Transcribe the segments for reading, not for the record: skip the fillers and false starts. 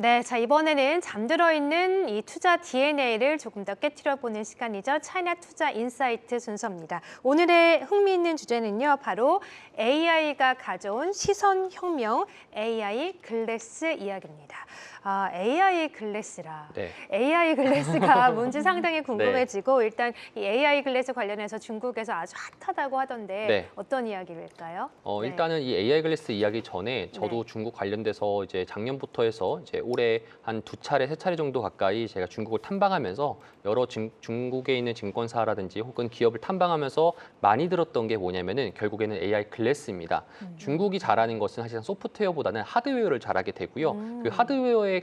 네, 자 이번에는 잠들어 있는 이 투자 DNA를 조금 더 깨트려보는 시간이죠. 차이나 투자 인사이트 순서입니다. 오늘의 흥미있는 주제는요, 바로 AI가 가져온 시선 혁명, AI 글래스 이야기입니다. AI 글래스라. 네. AI 글래스가 뭔지 상당히 궁금해지고 일단 이 AI 글래스 관련해서 중국에서 아주 핫하다고 하던데 네. 어떤 이야기일까요? 네. 일단은 이 AI 글래스 이야기 전에 저도 네. 중국 관련돼서 이제 작년부터 해서 이제 올해 한 2차례, 3차례 정도 가까이 제가 중국을 탐방하면서 여러 중국에 있는 증권사라든지 혹은 기업을 탐방하면서 많이 들었던 게 뭐냐면은 결국에는 AI 글래스입니다. 중국이 잘하는 것은 사실상 소프트웨어보다는 하드웨어를 잘하게 되고요. 그 하드웨어의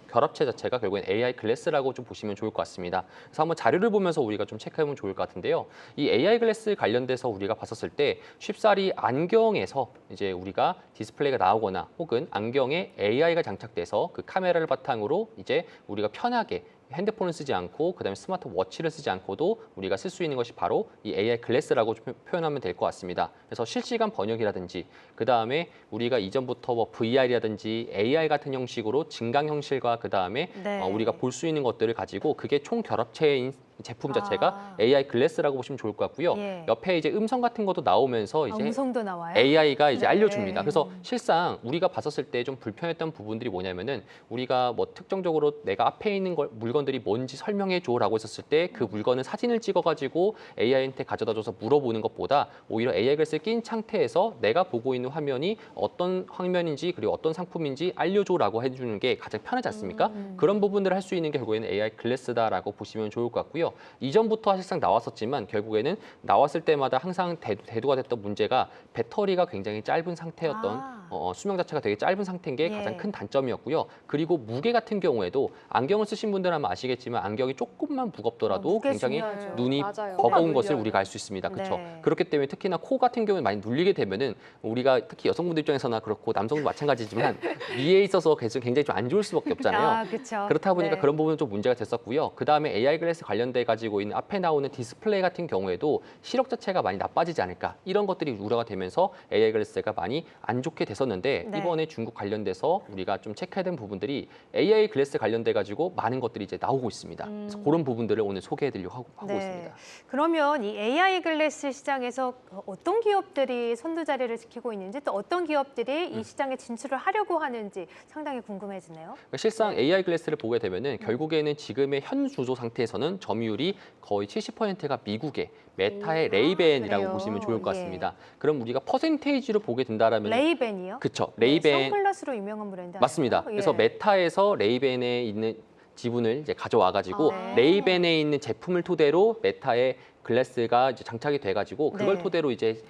결합체 자체가 결국엔 AI 글래스라고 좀 보시면 좋을 것 같습니다. 그래서 한번 자료를 보면서 우리가 좀 체크해보면 좋을 것 같은데요. 이 AI 글래스 관련돼서 우리가 봤었을 때 쉽사리 안경에서 이제 우리가 디스플레이가 나오거나 혹은 안경에 AI가 장착돼서 그 카메라를 바탕으로 이제 우리가 편하게 핸드폰을 쓰지 않고 그다음에 스마트워치를 쓰지 않고도 우리가 쓸 수 있는 것이 바로 이 AI 글래스라고 표현하면 될 것 같습니다. 그래서 실시간 번역이라든지 그다음에 우리가 이전부터 뭐 VR이라든지 AR 같은 형식으로 증강 형식과 그다음에 네. 우리가 볼 수 있는 것들을 가지고 그게 총 결합체인 제품 자체가 AI 글래스라고 보시면 좋을 것 같고요. 예. 옆에 이제 음성 같은 것도 나오면서 이제 음성도 나와요? AI가 이제 네. 알려줍니다. 그래서 실상 우리가 봤었을 때 좀 불편했던 부분들이 뭐냐면은 우리가 뭐 특정적으로 내가 앞에 있는 물건들이 뭔지 설명해 줘라고 했었을 때 그 물건을 사진을 찍어가지고 AI한테 가져다줘서 물어보는 것보다 오히려 AI 글래스를 낀 상태에서 내가 보고 있는 화면이 어떤 화면인지 그리고 어떤 상품인지 알려줘라고 해주는 게 가장 편하지 않습니까? 그런 부분들을 할 수 있는 게 결국에는 AI 글래스다라고 보시면 좋을 것 같고요. 이전부터 사실상 나왔었지만 결국에는 나왔을 때마다 항상 대두가 됐던 문제가 배터리가 굉장히 짧은 상태였던 수명 자체가 되게 짧은 상태인 게 가장 큰 단점이었고요. 그리고 무게 같은 경우에도 안경을 쓰신 분들은 아마 아시겠지만 안경이 조금만 무겁더라도 무게 굉장히 중요하죠. 눈이 맞아요. 버거운 코가 것을 눌려요. 우리가 알 수 있습니다. 그렇죠? 네. 그렇기 때문에 특히나 코 같은 경우에 많이 눌리게 되면은 우리가 특히 여성분들 입장에서나 그렇고 남성도 마찬가지지만 위에 있어서 굉장히 좀 안 좋을 수밖에 없잖아요. 그렇죠. 그렇다 보니까 네. 그런 부분은 좀 문제가 됐었고요. 그다음에 AI 글래스 관련돼 가지고 있는 앞에 나오는 디스플레이 같은 경우에도 시력 자체가 많이 나빠지지 않을까 이런 것들이 우려가 되면서 AI 글래스가 많이 안 좋게 됐었는데 네. 이번에 중국 관련돼서 우리가 좀 체크해야 되는 부분들이 AI 글래스 관련돼 가지고 많은 것들이 이제 나오고 있습니다. 그래서 그런 부분들을 오늘 소개해드리려고 하고 네. 있습니다. 그러면 이 AI 글래스 시장에서 어떤 기업들이 선두 자리를 지키고 있는지 또 어떤 기업들이 이 시장에 진출을 하려고 하는지 상당히 궁금해지네요. 실상 AI 글래스를 보게 되면은 결국에는 지금의 현 주조 상태에서는 점유율이 거의 70%가 미국의 메타의 레이벤이라고 그래요? 보시면 좋을 것 예. 같습니다. 그럼 우리가 퍼센테이지로 보게 된다라면 레이벤이요? 그쵸. 네, 레이벤 선글라스로 유명한 브랜드 맞습니다. 아닌가요? 그래서 예. 메타에서 레이벤에 있는 지분을 이제 가져와 가지고 네. 레이벤에 있는 제품을 토대로 메타의 글래스가 이제 장착이 돼가지고 그걸 네. 토대로 이제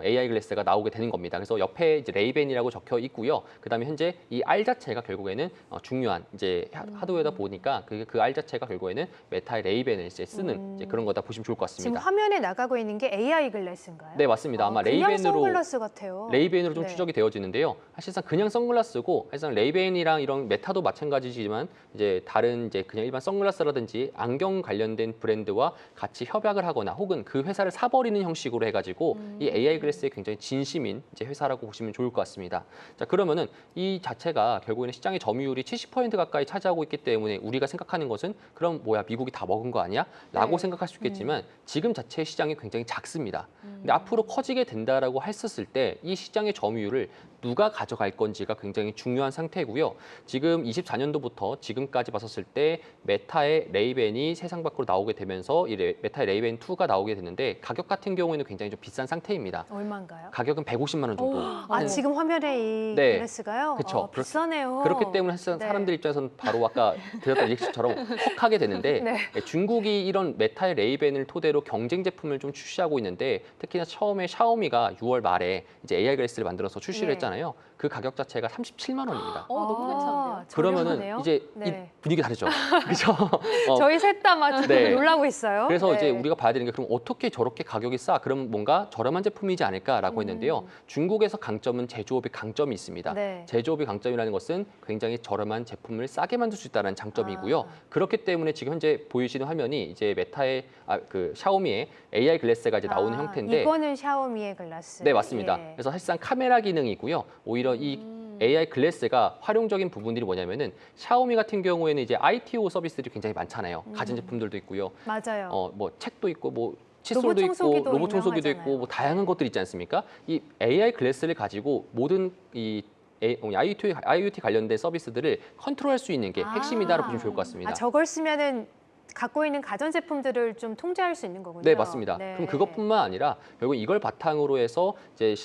AI 글래스가 나오게 되는 겁니다. 그래서 옆에 이제 레이벤이라고 적혀 있고요. 그다음에 현재 이 알 자체가 결국에는 중요한 이제 하드웨어다 보니까 그 알 자체가 결국에는 메타의 레이벤을 이제 쓰는 이제 그런 거다 보시면 좋을 것 지금 같습니다. 화면에 나가고 있는 게 AI 글래스인가요? 네, 맞습니다. 아마 그냥 레이벤으로 선글라스 같아요. 레이벤으로 좀 네. 추적이 되어지는데요. 사실상 그냥 선글라스고 사실상 레이벤이랑 이런 메타도 마찬가지지만 이제 다른 이제 그냥 일반 선글라스라든지 안경 관련된 브랜드와 같이 협약을 하거나 혹은 그 회사를 사버리는 형식으로 해가지고 이 AI 글래스의 굉장히 진심인 이제 회사라고 보시면 좋을 것 같습니다. 자, 그러면은 이 자체가 결국에는 시장의 점유율이 70% 가까이 차지하고 있기 때문에 우리가 생각하는 것은 그럼 뭐야 미국이 다 먹은 거 아니야? 라고 네. 생각할 수 있겠지만 지금 자체의 시장이 굉장히 작습니다. 근데 앞으로 커지게 된다라고 했었을 때 이 시장의 점유율을 누가 가져갈 건지가 굉장히 중요한 상태고요. 지금 24년도부터 지금까지 봤었을 때 메타의 레이벤이 세상 밖으로 나오게 되면서 이 메타의 레이벤 2가 나오게 됐는데 가격 같은 경우에는 굉장히 좀 비싼 상태입니다. 얼마인가요? 가격은 150만 원 정도. 지금 화면에 이 네. 글래스가요? 그쵸. 비싸네요. 그렇기 때문에 사실 네. 사람들 입장에서는 바로 아까 드렸던 리액션처럼 헉하게 되는데 네. 중국이 이런 메타의 레이벤을 토대로 경쟁 제품을 좀 출시하고 있는데 특히나 처음에 샤오미가 6월 말에 이제 AI 글래스를 만들어서 출시를 예. 했잖아요. 그 가격 자체가 37만 원입니다. 너무 괜찮은데요? 그러면은 저렴하네요. 이제 네. 이 분위기 다르죠. 그렇죠? 저희 셋 다 막 네. 놀라고 있어요. 그래서 네. 이제 우리가 봐야 되는 게 그럼 어떻게 저렇게 가격이 싸? 그럼 뭔가 저렴한 제품이지 않을까라고 했는데요. 중국에서 강점은 제조업의 강점이 있습니다. 네. 제조업의 강점이라는 것은 굉장히 저렴한 제품을 싸게 만들 수 있다는 장점이고요. 그렇기 때문에 지금 현재 보이시는 화면이 이제 메타의 그 샤오미의 AI 글래스가 이제 나오는 형태인데 이거는 샤오미의 글라스. 네, 맞습니다. 예. 그래서 사실상 카메라 기능이 있고요. 오히려 이 AI 글래스가 활용적인 부분들이 뭐냐면은 샤오미 같은 경우에는 이제 ITO 서비스들이 굉장히 많잖아요. 가전제품들도 있고요. 맞아요. 뭐 책도 있고 뭐 로봇 칫솔도 있고 청소기도 로봇 청소기도 유명하잖아요. 있고 뭐 다양한 네. 것들이 있지 않습니까? 이 AI 글래스를 가지고 모든 이 IoT 관련된 서비스들을 컨트롤할 수 있는 게 핵심이다라고 보시면 좋을 것 같습니다. 저걸 쓰면은 갖고 있는 가전 제품들을 좀 통제할 수 있는 거군요. 네, 맞습니다. 네. 그럼 그것뿐만 아니라 결국 이걸 바탕으로 해서 이제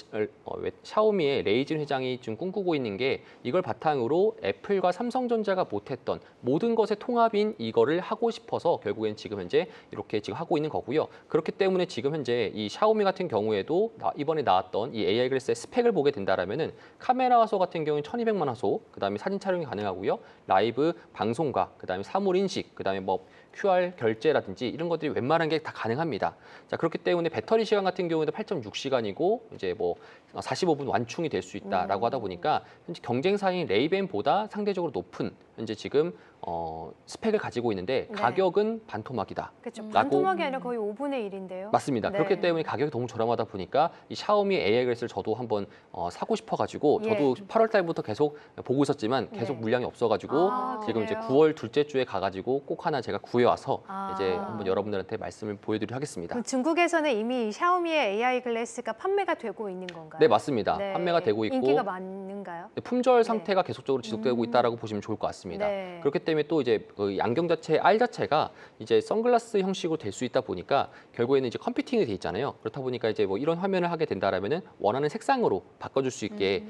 샤오미의 레이진 회장이 좀 꿈꾸고 있는 게 이걸 바탕으로 애플과 삼성전자가 못했던 모든 것의 통합인 이거를 하고 싶어서 결국엔 지금 현재 이렇게 지금 하고 있는 거고요. 그렇기 때문에 지금 현재 이 샤오미 같은 경우에도 이번에 나왔던 이 AI 글래스의 스펙을 보게 된다라면은 카메라 화소 같은 경우는 1200만 화소, 그다음에 사진 촬영이 가능하고요. 라이브 방송과 그다음에 사물 인식, 그다음에 뭐 QR 결제라든지 이런 것들이 웬만한 게 다 가능합니다. 자, 그렇기 때문에 배터리 시간 같은 경우에도 8.6시간이고 이제 뭐 45분 완충이 될 수 있다라고 하다 보니까 현재 경쟁사인 레이벤보다 상대적으로 높은 현재 지금 스펙을 가지고 있는데 네. 가격은 반토막이다. 그렇죠. 라고- 반토막이 아니라 거의 5분의 1인데요. 맞습니다. 네. 그렇기 때문에 가격이 너무 저렴하다 보니까 이 샤오미 AI 글래스를 저도 한번 사고 싶어가지고 저도 예. 8월 달부터 계속 보고 있었지만 계속 네. 물량이 없어가지고 지금 이제 그래요? 9월 둘째 주에 가가지고 꼭 하나 제가 구해와서 아. 이제 한번 여러분들한테 말씀을 보여드리도록 하겠습니다. 그럼 중국에서는 이미 샤오미의 AI 글래스가 판매가 되고 있는 건가요? 네, 맞습니다. 네. 판매가 되고 있고 인기가 많은가요? 품절 상태가 계속적으로 지속되고 있다라고 보시면 좋을 것 같습니다. 네. 그렇기 때문에 또 이제 그 양경 자체 알 자체가 이제 선글라스 형식으로 될 수 있다 보니까 결국에는 이제 컴퓨팅이 돼 있잖아요. 그렇다 보니까 이제 뭐 이런 화면을 하게 된다라면은 원하는 색상으로 바꿔줄 수 있게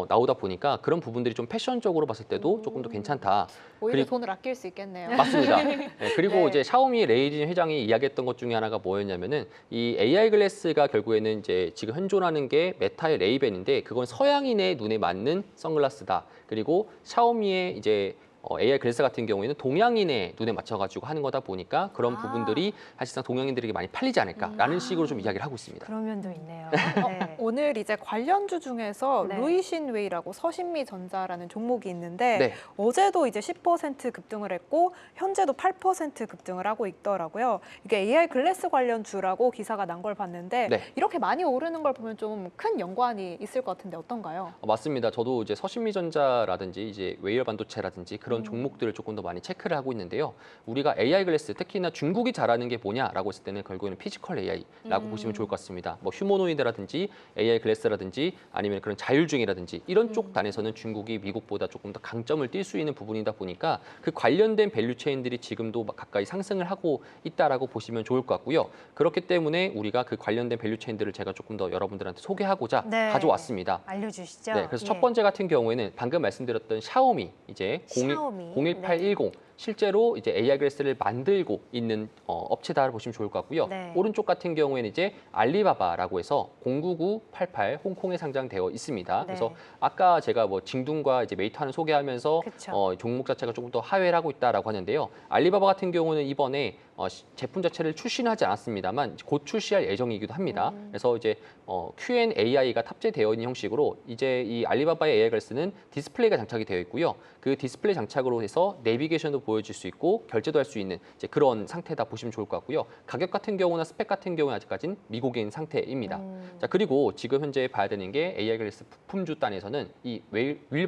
나오다 보니까 그런 부분들이 좀 패션적으로 봤을 때도 조금 더 괜찮다. 오히려 그리고- 돈을 아낄 수 있겠네요. 맞습니다. 네, 그리고 네. 이제 샤오미 레이진 회장이 이야기했던 것 중에 하나가 뭐였냐면은 이 AI 글래스가 결국에는 이제 지금 현존하는 게 메타의 레이벤인데 그건 서양인의 눈에 맞는 선글라스다. 그리고 샤오미의 이제 AI 글래스 같은 경우에는 동양인의 눈에 맞춰가지고 하는 거다 보니까 그런 부분들이 사실상 동양인들에게 많이 팔리지 않을까라는 식으로 좀 이야기를 하고 있습니다. 그런 면도 있네요. 어, 네. 오늘 이제 관련주 중에서 네. 루이신웨이라고 서신미 전자라는 종목이 있는데 네. 어제도 이제 10% 급등을 했고 현재도 8% 급등을 하고 있더라고요. 이게 AI 글래스 관련주라고 기사가 난 걸 봤는데 네. 이렇게 많이 오르는 걸 보면 좀 큰 연관이 있을 것 같은데 어떤가요? 맞습니다. 저도 이제 서신미전자라든지 이제 웨이어 반도체라든지 그런 종목들을 조금 더 많이 체크를 하고 있는데요. 우리가 AI 글래스 특히나 중국이 잘하는 게 뭐냐라고 했을 때는 결국에는 피지컬 AI라고 보시면 좋을 것 같습니다. 뭐 휴머노이드라든지 AI 글래스라든지 아니면 그런 자율주행이라든지 이런 쪽 단에서는 중국이 미국보다 조금 더 강점을 띌 수 있는 부분이다 보니까 그 관련된 밸류 체인들이 지금도 가까이 상승을 하고 있다라고 보시면 좋을 것 같고요. 그렇기 때문에 우리가 그 관련된 밸류 체인들을 제가 조금 더 여러분들한테 소개하고자 네. 가져왔습니다. 알려주시죠. 네, 그래서 예. 첫 번째 같은 경우에는 방금 말씀드렸던 샤오미 이제 샤오미. 01810 실제로 이제 AI 글래스를 만들고 있는 업체다 보시면 좋을 것 같고요. 네. 오른쪽 같은 경우에는 이제 알리바바라고 해서 09988 홍콩에 상장되어 있습니다. 네. 그래서 아까 제가 뭐 징둥과 이제 메이트하는 소개하면서 그쵸. 종목 자체가 조금 더 하회를 하고 있다라고 하는데요. 알리바바 같은 경우는 이번에 제품 자체를 출시는 하지 않았습니다만 곧 출시할 예정이기도 합니다. 그래서 이제 Q&AI가 탑재되어 있는 형식으로 이제 이 알리바바의 AI 글래스는 디스플레이가 장착이 되어 있고요. 그 디스플레이 장착으로 해서 내비게이션도 보여줄 수 있고 결제도 할 수 있는 이제 그런 상태다 보시면 좋을 것 같고요. 가격 같은 경우나 스펙 같은 경우는 아직까지는 미국인 상태입니다. 자, 그리고 지금 현재 봐야 되는 게 AI 글래스 부품주 단에서는 이 웨이어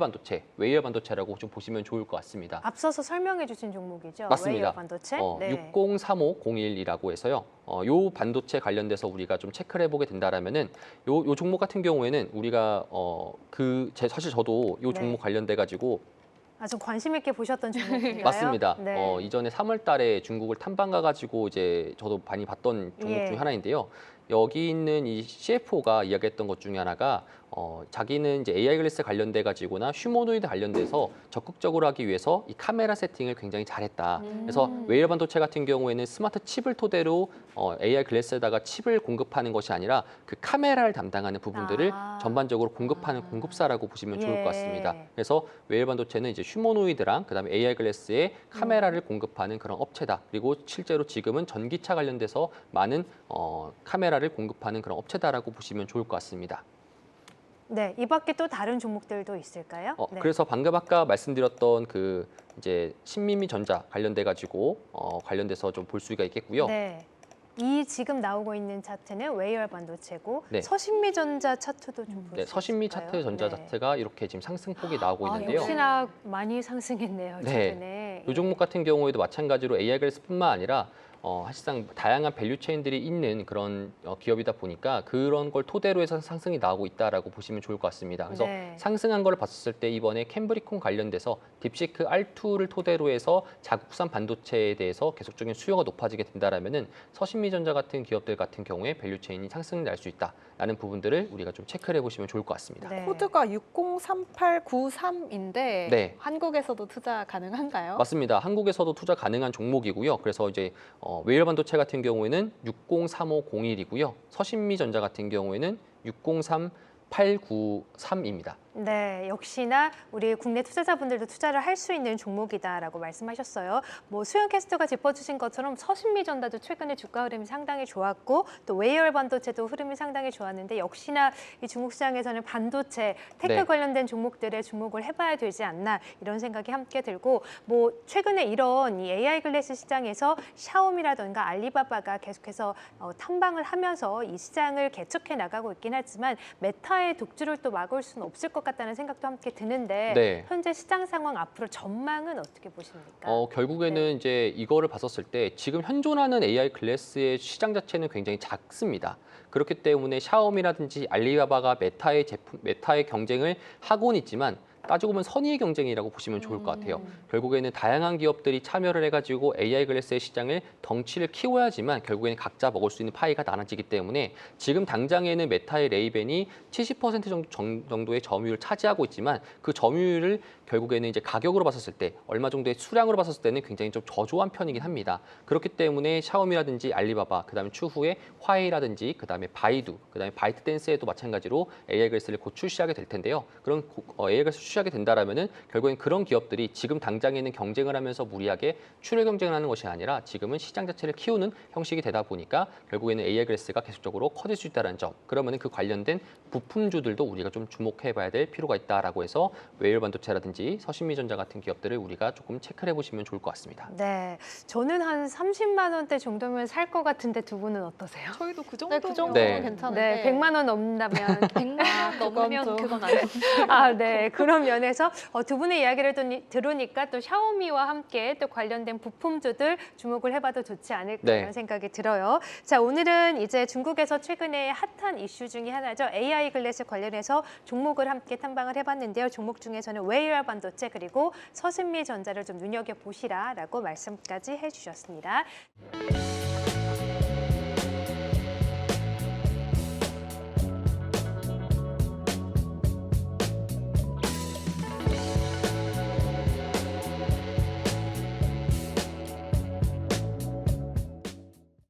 반도체라고 좀 보시면 좋을 것 같습니다. 앞서서 설명해 주신 종목이죠. 맞습니다. 웨이어 반도체. 네. 603501이라고 해서요. 요 반도체 관련돼서 우리가 좀 체크를 해보게 된다라면은 요 종목 같은 경우에는 우리가 사실 저도 요 종목 네. 관련돼 가지고 좀 관심 있게 보셨던 종목인가요? 맞습니다. 네. 이전에 3월 달에 중국을 탐방 가가지고 이제 저도 많이 봤던 종목 예. 중에 하나인데요. 여기 있는 이 CFO가 이야기했던 것 중에 하나가 자기는 이제 AI 글래스 관련돼 가지고나 휴머노이드 관련돼서 적극적으로 하기 위해서 이 카메라 세팅을 굉장히 잘했다. 그래서 웨이어 반도체 같은 경우에는 스마트 칩을 토대로 AI 글래스에다가 칩을 공급하는 것이 아니라 그 카메라를 담당하는 부분들을 전반적으로 공급하는 공급사라고 보시면 좋을 예. 것 같습니다. 그래서 웨이어 반도체는 이제 휴머노이드랑 그다음에 AI 글래스에 카메라를 공급하는 그런 업체다. 그리고 실제로 지금은 전기차 관련돼서 많은 카메라를 공급하는 그런 업체다라고 보시면 좋을 것 같습니다. 네, 이 밖에 또 다른 종목들도 있을까요? 네. 그래서 방금 아까 말씀드렸던 그 이제 신미미 전자 관련돼 가지고 관련돼서 좀 볼 수가 있겠고요. 네. 이 지금 나오고 있는 차트는 웨이얼 반도체고 네. 서신미전자 차트도 좀 볼 네, 수 서신미 있을까요? 차트 전자 네. 차트가 이렇게 지금 상승폭이 나오고 있는데요. 역시나 많이 상승했네요. 네. 최근에. 이 종목 같은 경우에도 마찬가지로 AI 글래스뿐만 아니라 사실상 다양한 밸류 체인들이 있는 그런 기업이다 보니까 그런 걸 토대로 해서 상승이 나오고 있다라고 보시면 좋을 것 같습니다. 그래서 네. 상승한 걸 봤을 때 이번에 캠브리콘 관련돼서 딥시크 R2를 토대로 해서 자국산 반도체에 대해서 계속적인 수요가 높아지게 된다라면은 서신미전자 같은 기업들 같은 경우에 밸류 체인이 상승 날 수 있다라는 부분들을 우리가 좀 체크를 해보시면 좋을 것 같습니다. 네. 코드가 603893인데 네. 한국에서도 투자 가능한가요? 맞습니다. 한국에서도 투자 가능한 종목이고요. 그래서 이제 웨일 반도체 같은 경우에는 603501이고요. 서신미전자 같은 경우에는 603893입니다. 네, 역시나 우리 국내 투자자분들도 투자를 할 수 있는 종목이다라고 말씀하셨어요. 뭐 수영 캐스터가 짚어주신 것처럼 서신미전자도 최근에 주가 흐름이 상당히 좋았고 또 웨이얼 반도체도 흐름이 상당히 좋았는데 역시나 이 중국 시장에서는 반도체, 테크 네. 관련된 종목들에 주목을 해봐야 되지 않나 이런 생각이 함께 들고 뭐 최근에 이런 이 AI 글래스 시장에서 샤오미라든가 알리바바가 계속해서 탐방을 하면서 이 시장을 개척해 나가고 있긴 하지만 메타의 독주를 또 막을 수는 없을 것 같다는 생각도 함께 드는데 네. 현재 시장 상황 앞으로 전망은 어떻게 보십니까? 결국에는 네. 이제 이거를 봤었을 때 지금 현존하는 AI 글래스의 시장 자체는 굉장히 작습니다. 그렇기 때문에 샤오미라든지 알리바바가 메타의 경쟁을 하고는 있지만 따지고 보면 선의의 경쟁이라고 보시면 좋을 것 같아요. 결국에는 다양한 기업들이 참여를 해가지고 AI 글래스의 시장을 덩치를 키워야지만 결국에는 각자 먹을 수 있는 파이가 나눠지기 때문에 지금 당장에는 메타의 레이벤이 70% 정도의 점유율을 차지하고 있지만 그 점유율을 결국에는 이제 가격으로 봤었을 때 얼마 정도의 수량으로 봤었을 때는 굉장히 좀 저조한 편이긴 합니다. 그렇기 때문에 샤오미라든지 알리바바, 그다음에 추후에 화웨이라든지 그다음에 바이두, 그다음에 바이트댄스에도 마찬가지로 AI 글래스를 곧 출시하게 될 텐데요. 그런 AI 글래스 출시하게 된다라면은 결국엔 그런 기업들이 지금 당장에는 경쟁을 하면서 무리하게 출혈 경쟁을 하는 것이 아니라 지금은 시장 자체를 키우는 형식이 되다 보니까 결국에는 AI 글래스가 계속적으로 커질 수 있다는 점. 그러면은 그 관련된 부품주들도 우리가 좀 주목해봐야 될 필요가 있다라고 해서 웨일 반도체라든지 서신미전자 같은 기업들을 우리가 조금 체크를 해보시면 좋을 것 같습니다. 네, 저는 한 30만 원대 정도면 살 것 같은데 두 분은 어떠세요? 저희도 그 네, 그 정도면 네. 괜찮은데 네, 100만 원 넘는다면 100만 넘으면 좀. 그건 아니고 아, 네. 그런 면에서 두 분의 이야기를 들으니까 또 샤오미와 함께 또 관련된 부품주들 주목을 해봐도 좋지 않을까 네. 이런 생각이 들어요. 자, 오늘은 이제 중국에서 최근에 핫한 이슈 중에 하나죠. AI 글래스 관련해서 종목을 함께 탐방을 해봤는데요. 종목 중에서는 웨이얼 반도체 그리고 서신미전자를 좀 눈여겨보시라라고 말씀까지 해주셨습니다.